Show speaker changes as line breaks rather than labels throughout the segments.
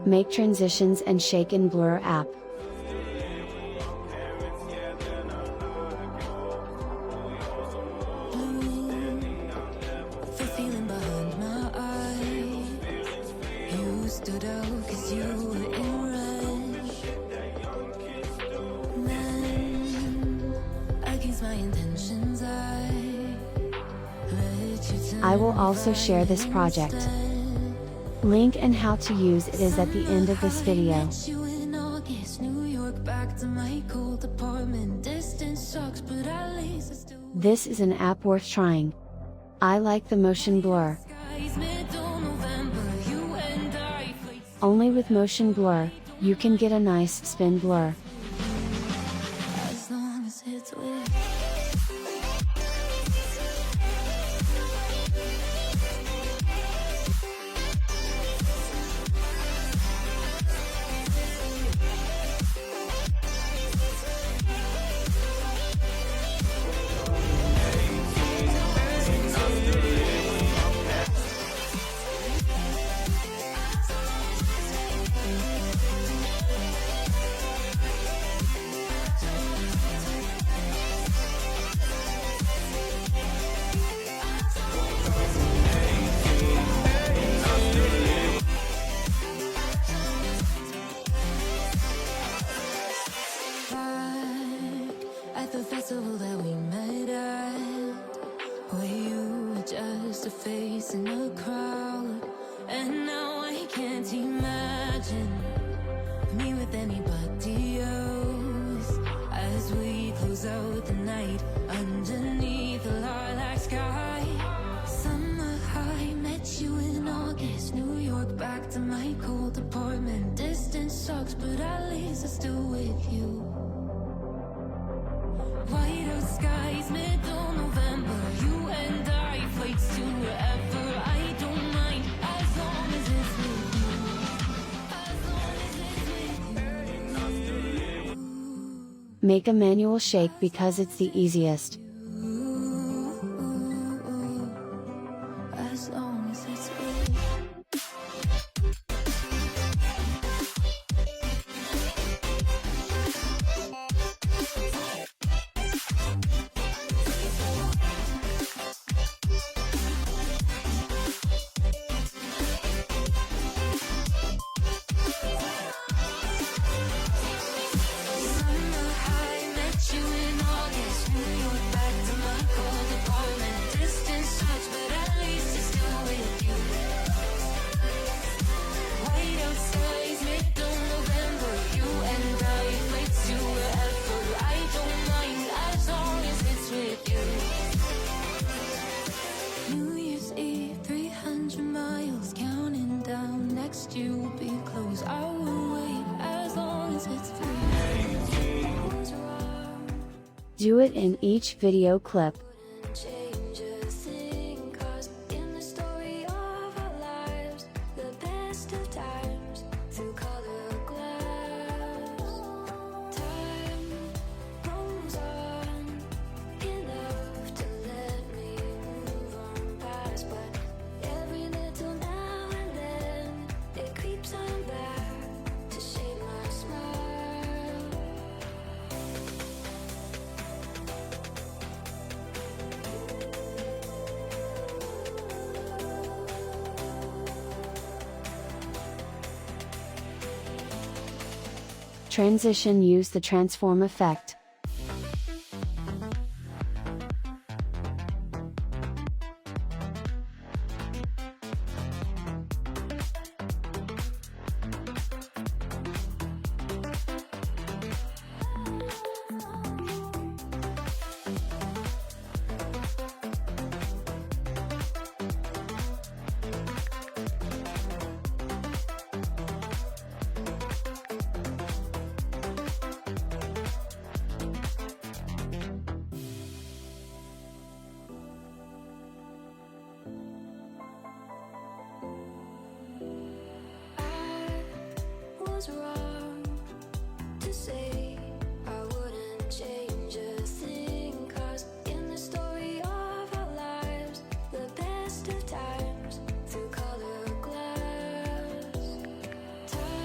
Make transitions and shake in Blurrr app.
The feeling behind my eye. You stood out 'cause you were in rush. Then, against my intentions, I let you turn.
I will also share this project. Link and how to use it is at the end of this video. This is an app worth trying. I like the motion blur. Only with motion blur, you can get a nice spin blur.
As long as it's with. At the festival that we met at, where you were just a face in a crowd, and now I can't imagine me with anybody else. As we close out the night underneath the lilac sky, summer high, met you in August, New York, back to my cold apartment. Distance sucks, but at least I'm still with you. White out skies, middle November. You and I, flights to wherever. I don't mind, as long as it's with you. As long as it's with you.
Make a manual shake because it's the easiest.
As long as it's with you. You'll be close, I will wait as long as it's free.
Do it in each video clip.
Change a thing, 'cause in the story of our lives, the best of times through color glass. Time rolls on, enough to let me move on past, but every little now and then it creeps on back to shape my smile.
Transition. Use the transform effect.
Was wrong to say I wouldn't change a thing, 'cause in the story of our lives, the best of times through color glass. Time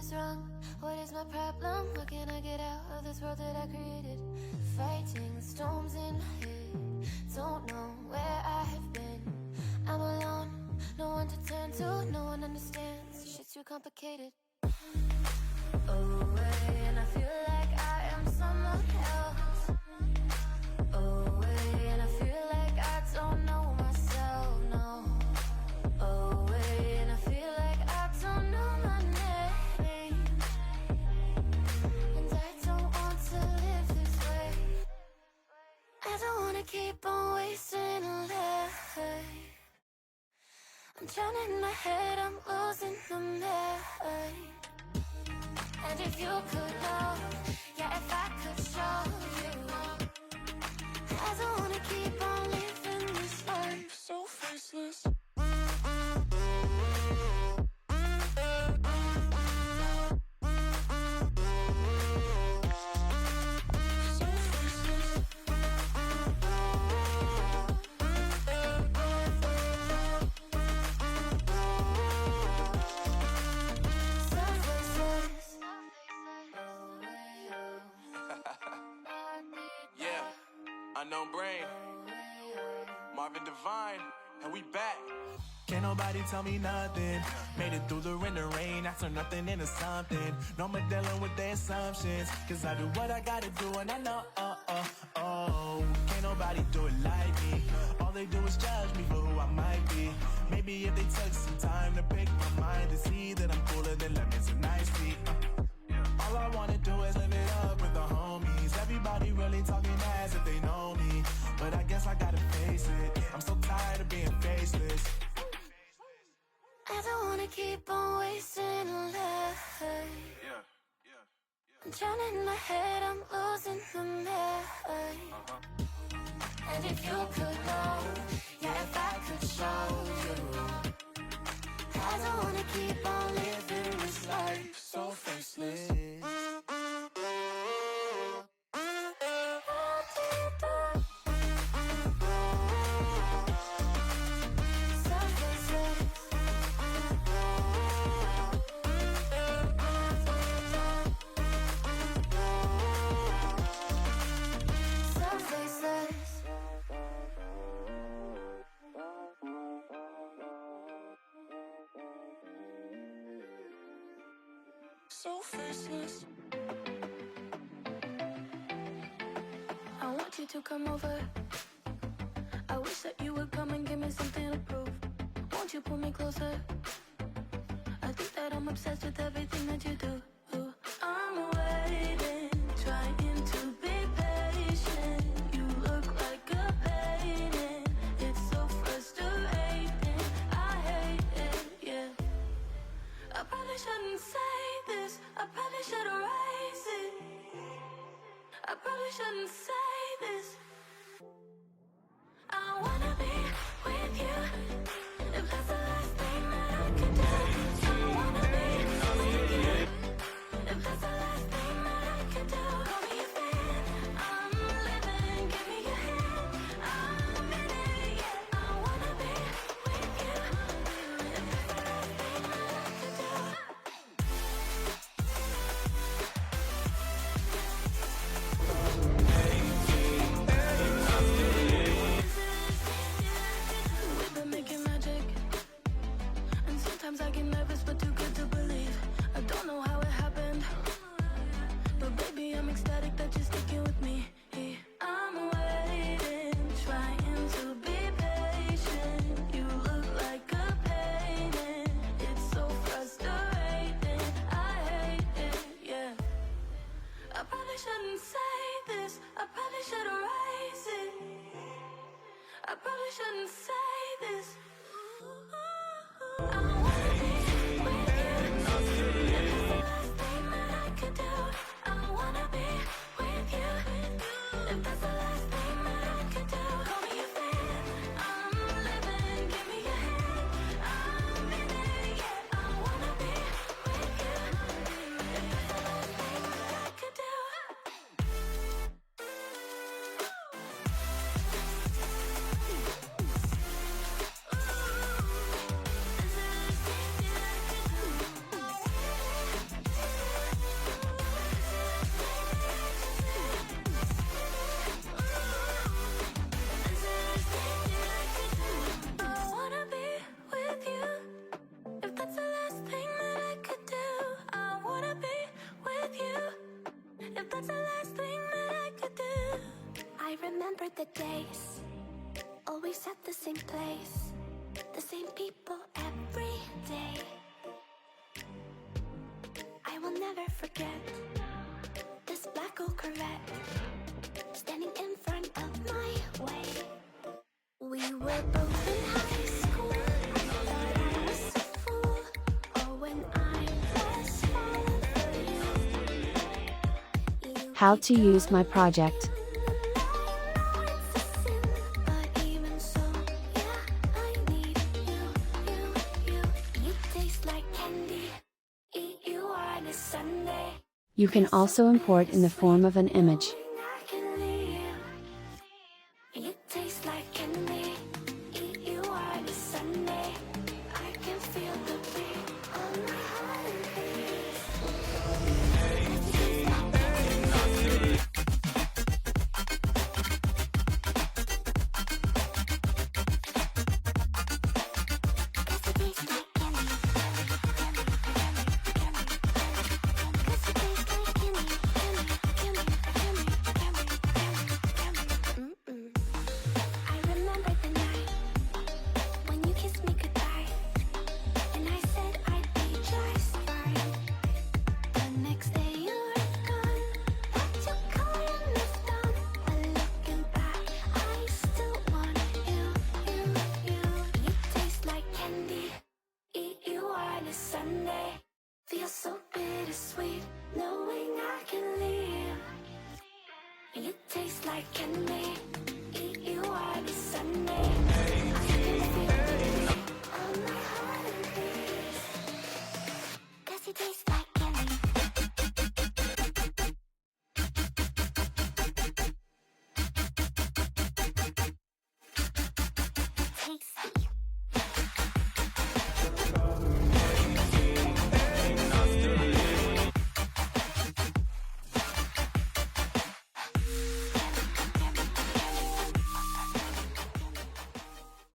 is wrong? What is my problem? How can I get out of this world that I created? Fighting storms in my head, don't know where I have been. I'm alone, no one to turn to, no one understands. Shit's too complicated. Away, and I feel like I am someone else. Away, and I feel like I don't know myself, no. Away, and I feel like I don't know my name. And I don't want to live this way. I don't wanna keep on wasting a life. I'm drowning in my head, I'm losing the mind. And if you could know, yeah, if I could show you, I don't wanna keep on living this life so faceless.
Unknown Brain, Marvin Divine, and we back. Can't nobody tell me nothing. Made it through the wind and rain, I turned nothing into something. No more dealing with their assumptions, cause I do what I gotta do and I know, can't nobody do it like me. All they do is judge me for who I might be. Maybe if they took some time to pick my mind to see that I'm cooler than lemons and iced tea. All I wanna do is live it up with the homies. Everybody really talking as if they know me, but I guess I gotta face it. I'm so tired of being faceless.
I don't wanna keep on wasting a life. I'm drowning in my head, I'm losing the mind. And if you could know, yeah, if I could show you, I don't wanna keep on living this life so faceless. So faceless. I want you to come over. I wish that you would come and give me something to prove. Won't you pull me closer? I think that I'm obsessed with everything that you do. I'm waiting, trying to be patient. You look like a painting. It's so frustrating. I hate it, yeah. I probably shouldn't say this. I probably should erase it. I probably shouldn't say this. I wanna be with you. If that's the last thing that I can do, I wanna be with you. If that's the last thing that I can do, call me a fan. I'm living, give me your hand. I'm in it, yeah. I wanna be with you. If that's the last thing that I can do. We've been making magic, and sometimes I get nervous, but too good to believe. I don't know how it happened, but baby, I'm ecstatic that you're sticking with me. I'm waiting, trying to be patient. You look like a painting. It's so frustrating. I hate it, yeah. I probably shouldn't say this. I probably should erase it. I probably shouldn't say this. I wanna be with you. If that's the last thing that I could do, I wanna be with you. If that's the last thing that I could do, call me a fan. I'm living, give me your hand. I'm in it, yeah. I wanna be with you. If that's the last thing that I could do. I remember the days, always at the same place, the same people every day. I will never forget this black old Corvette standing in front of my way. We were both in high school. I thought I was a fool. Oh, when I was falling for you.
How to use my project.
But even so, yeah, I need you. You taste like candy. Eat you on a Sunday.
You can also import in the form of an image.
I can leave. You taste like candy. Eat you on a Sunday. I can feel the beat on my heartbeat. I remember the night when you kissed me goodbye, and I said I'd be just fine. The next day you were gone, packed your car and left on. But looking back, I still want you. You taste like candy. Eat you on a Sunday. Feels so bittersweet, knowing I can leave. You taste like candy. Eat you on a Sunday. I can feel the beat on my heartbeat. Does it taste like